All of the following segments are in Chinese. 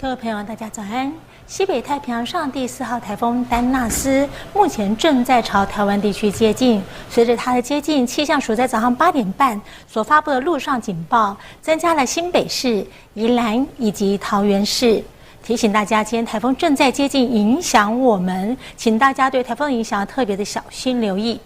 各位朋友，大家早安！西北太平洋上第4号台风丹纳斯目前正在朝台湾地区接近。随着它的接近，气象署在早上8点半所发布的陆上警报，增加了新北市、宜兰以及桃园市。提醒大家，今天台风正在接近，影响我们，请大家对台风的影响特别的小心留意。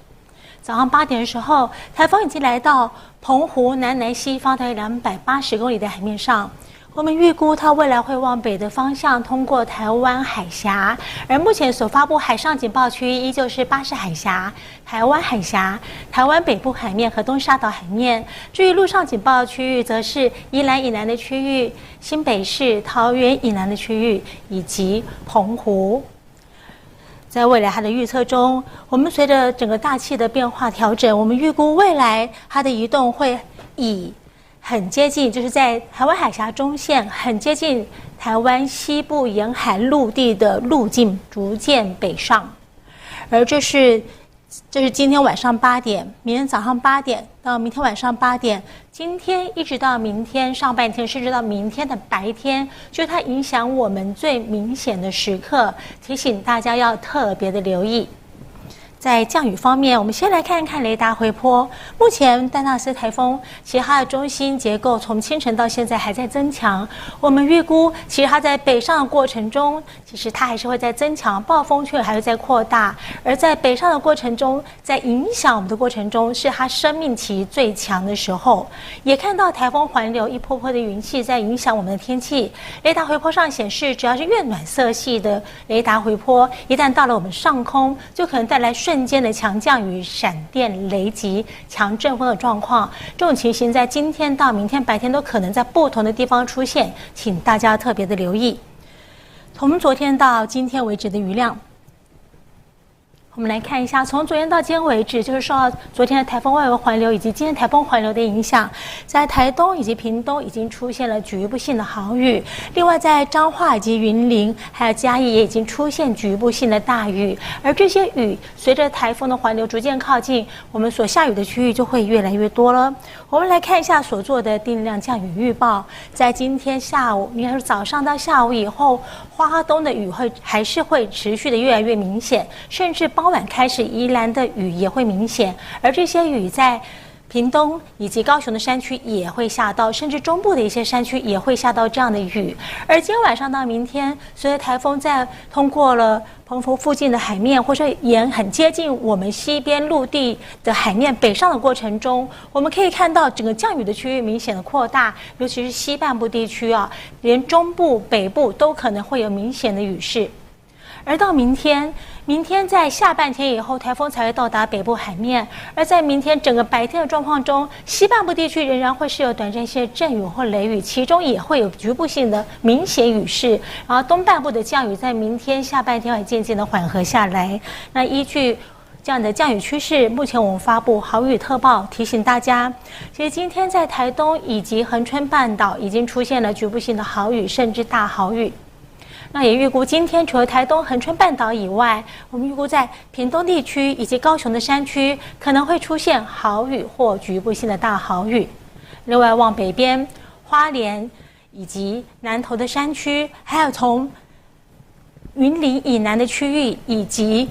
早上8点的时候，台风已经来到澎湖南西方大约280公里的海面上。我们预估它未来会往北的方向通过台湾海峡，而目前所发布海上警报区域依旧是巴士海峡、台湾海峡、台湾北部海面和东沙岛海面。至于陆上警报区域，则是宜兰以南的区域、新北市、桃园以南的区域以及澎湖。在未来它的预测中，我们随着整个大气的变化调整，我们预估未来它的移动会以很接近，就是在台湾海峡中线，很接近台湾西部沿海陆地的路径，逐渐北上。而这是今天晚上8点，明天早上8点到明天晚上8点，今天一直到明天上半天，甚至到明天的白天，就是它影响我们最明显的时刻，提醒大家要特别的留意。在降雨方面，我们先来看看雷达回波。目前丹纳斯台风其实它的中心结构从清晨到现在还在增强。我们预估，其实它在北上的过程中，其实它还是会在增强，暴风圈还会在扩大。而在北上的过程中，在影响我们的过程中，是它生命期最强的时候。也看到台风环流一波波的云系在影响我们的天气。雷达回波上显示，只要是越暖色系的雷达回波，一旦到了我们上空，就可能带来瞬间的强降雨、闪电、雷击、强阵风的状况。这种情形在今天到明天白天都可能在不同的地方出现，请大家特别的留意。从昨天到今天为止的雨量，我们来看一下，从昨天到今天为止，就是受到昨天的台风外围环流以及今天台风环流的影响，在台东以及屏东已经出现了局部性的豪雨。另外，在彰化以及云林还有嘉义也已经出现局部性的大雨。而这些雨随着台风的环流逐渐靠近，我们所下雨的区域就会越来越多了。我们来看一下所做的定量降雨预报，在今天下午，应该是早上到下午以后，花东的雨还是会持续的越来越明显，甚至傍晚开始，宜兰的雨也会明显，而这些雨在屏东以及高雄的山区也会下到，甚至中部的一些山区也会下到这样的雨。而今天晚上到明天，随着台风在通过了澎湖附近的海面，或者沿很接近我们西边陆地的海面北上的过程中，我们可以看到整个降雨的区域明显的扩大，尤其是西半部地区啊，连中部、北部都可能会有明显的雨势。而到明天在下半天以后，台风才会到达北部海面。而在明天整个白天的状况中，西半部地区仍然会是有短暂性的阵雨或雷雨，其中也会有局部性的明显雨势。然后东半部的降雨在明天下半天会渐渐的缓和下来。那依据这样的降雨趋势，目前我们发布豪雨特报，提醒大家，其实今天在台东以及恒春半岛已经出现了局部性的豪雨，甚至大豪雨。那也预估今天除了台东恒春半岛以外，我们预估在屏东地区以及高雄的山区可能会出现豪雨或局部性的大豪雨。另外往北边花莲以及南投的山区，还有从云林以南的区域以及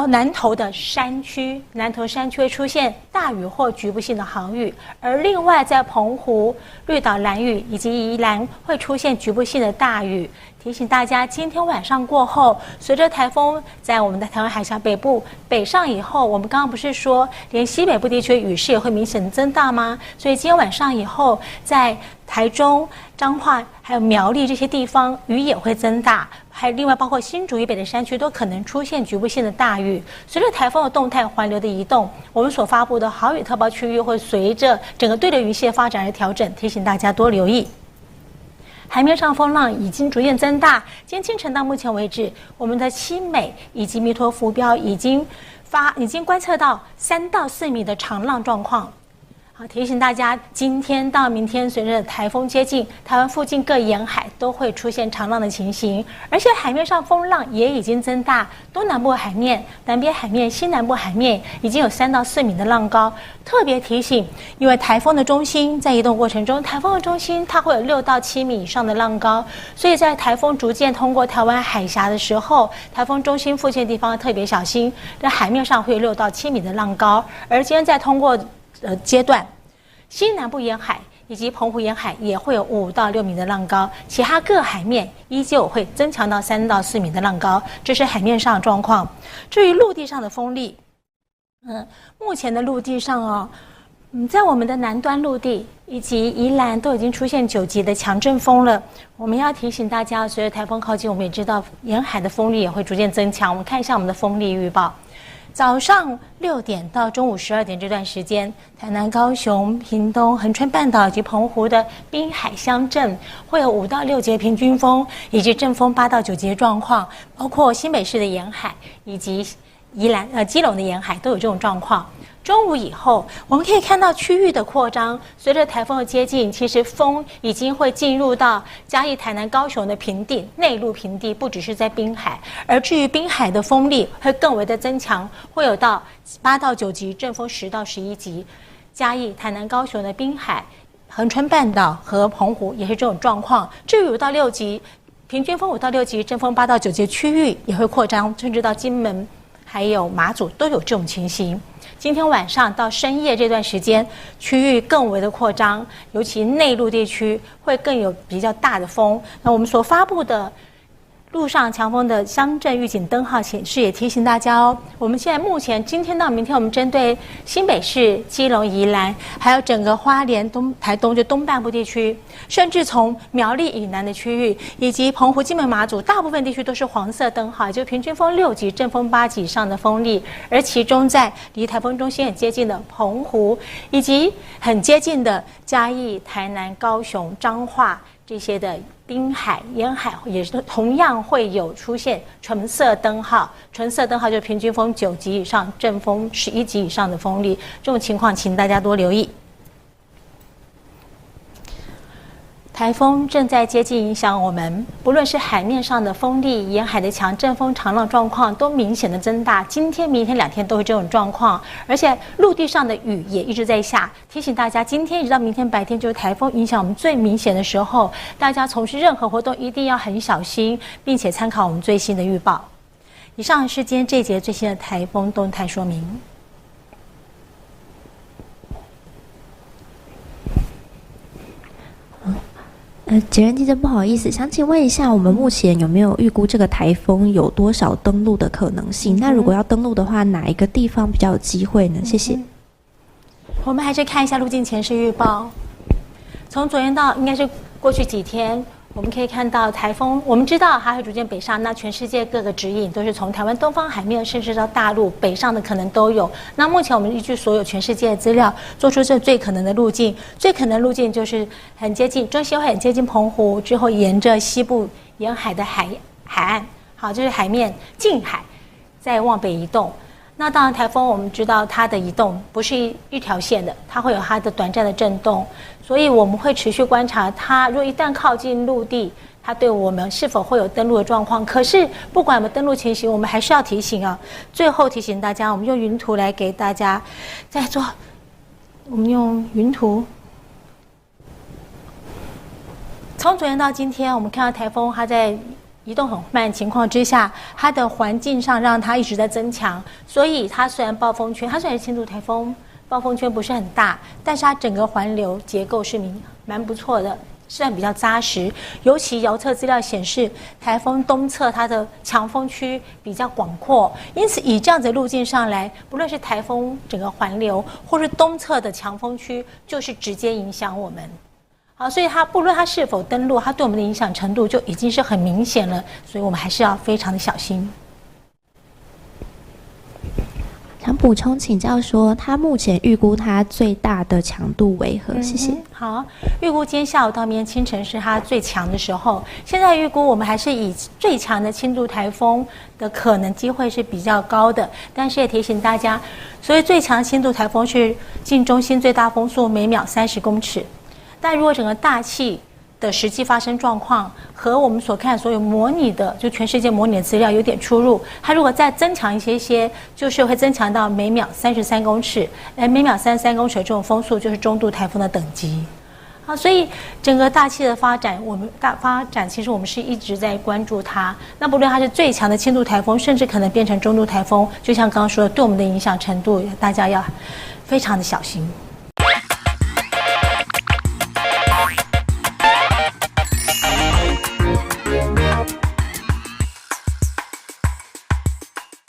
南投的山区，南投山区会出现大雨或局部性的豪雨，而另外在澎湖、绿岛、兰屿以及宜兰会出现局部性的大雨。提醒大家，今天晚上过后，随着台风在我们的台湾海峡北部北上以后，我们刚刚不是说连西北部地区雨势也会明显的增大吗？所以今天晚上以后，在台中、彰化还有苗栗这些地方雨也会增大，还有另外包括新竹以北的山区都可能出现局部性的大雨。随着台风的动态环流的移动，我们所发布的豪雨特报区域会随着整个对流云系的发展而调整，提醒大家多留意。海面上风浪已经逐渐增大，今天清晨到目前为止，我们的七美以及弥陀浮标已经观测到3到4米的长浪状况。好，提醒大家，今天到明天，随着台风接近，台湾附近各沿海都会出现长浪的情形，而且海面上风浪也已经增大。东南部海面、南边海面、西南部海面已经有3到4米的浪高。特别提醒，因为台风的中心在移动过程中，台风的中心它会有6到7米以上的浪高，所以在台风逐渐通过台湾海峡的时候，台风中心附近的地方特别小心，在海面上会有6到7米的浪高。而今天在通过阶段，西南部沿海以及澎湖沿海也会有5到6米的浪高，其他各海面依旧会增强到3到4米的浪高，这是海面上的状况。至于陆地上的风力，目前的陆地上在我们的南端陆地以及宜兰都已经出现9级的强阵风了。我们要提醒大家，随着台风靠近，我们也知道沿海的风力也会逐渐增强。我们看一下我们的风力预报。早上6点到中午12点这段时间，台南、高雄、屏东、恒春半岛以及澎湖的滨海乡镇会有5到6级平均风，以及阵风8到9级的状况，包括新北市的沿海以及基隆的沿海都有这种状况。中午以后，我们可以看到区域的扩张，随着台风的接近，其实风已经会进入到嘉义、台南、高雄的平地、内陆平地，不只是在滨海，而至于滨海的风力会更为的增强，会有到8到9级，阵风10到11级。嘉义、台南、高雄的滨海、恒春半岛和澎湖也是这种状况。至于5到6级，平均风5到6级，阵风8到9级区域也会扩张，甚至到金门还有马祖都有这种情形。今天晚上到深夜这段时间，区域更为的扩张，尤其内陆地区会更有比较大的风。那我们所发布的陆上强风的乡镇预警灯号显示，也提醒大家哦。我们现在目前今天到明天，我们针对新北市、基隆、宜兰，还有整个花莲、台东就东半部地区，甚至从苗栗以南的区域，以及澎湖、金门、马祖，大部分地区都是黄色灯号，也就平均风6级、阵风8级以上的风力。而其中在离台风中心很接近的澎湖，以及很接近的嘉义、台南、高雄、彰化这些的滨海沿海也是同样会有出现纯色灯号，纯色灯号就是平均风9级以上，阵风11级以上的风力，这种情况请大家多留意。台风正在接近，影响我们，不论是海面上的风力、沿海的强阵风、长浪状况都明显的增大。今天、明天2天都是这种状况，而且陆地上的雨也一直在下。提醒大家，今天一直到明天白天就是台风影响我们最明显的时候，大家从事任何活动一定要很小心，并且参考我们最新的预报。以上是今天这一节最新的台风动态说明。杰任记者，不好意思，想请问一下，我们目前有没有预估这个台风有多少登陆的可能性？那如果要登陆的话，哪一个地方比较有机会呢？谢谢。我们还是看一下路径前势预报。从昨天到应该是过去几天，我们可以看到台风，我们知道它会逐渐北上。那全世界各个指引都是从台湾东方海面，甚至到大陆北上的可能都有。那目前我们依据所有全世界的资料，做出这最可能的路径。最可能路径就是很接近中西会很接近澎湖，之后沿着西部沿海的海岸，好，就是海面近海，再往北移动。那当然，台风我们知道它的移动不是一条线的，它会有它的短暂的震动，所以我们会持续观察它。如果一旦靠近陆地，它对我们是否会有登陆的状况。可是不管我们登陆情形，我们还是要提醒啊。最后提醒大家，我们用云图来给大家再做。我们用云图，从昨天到今天，我们看到台风它在移动很慢的情况之下，它的环境上让它一直在增强，所以它虽然暴风圈，它虽然是轻度台风，暴风圈不是很大，但是它整个环流结构是蛮不错的，算比较扎实。尤其遥测资料显示，台风东侧它的强风区比较广阔，因此以这样子的路径上来，不论是台风整个环流，或是东侧的强风区，就是直接影响我们。好，所以它不论它是否登陆，它对我们的影响程度就已经是很明显了，所以我们还是要非常的小心。想补充请教说，它目前预估它最大的强度为何？谢谢。好，预估今天下午到明天清晨是它最强的时候。现在预估我们还是以最强的轻度台风的可能机会是比较高的，但是也提醒大家，所谓最强的轻度台风是近中心最大风速每秒30公尺，但如果整个大气的实际发生状况和我们所看所有模拟的，就全世界模拟的资料有点出入。它如果再增强一些，就是会增强到每秒33公尺，每秒33公尺的这种风速就是中度台风的等级。好，所以整个大气的发展，其实我们是一直在关注它。那不论它是最强的轻度台风，甚至可能变成中度台风，就像刚刚说的，对我们的影响程度，大家要非常的小心。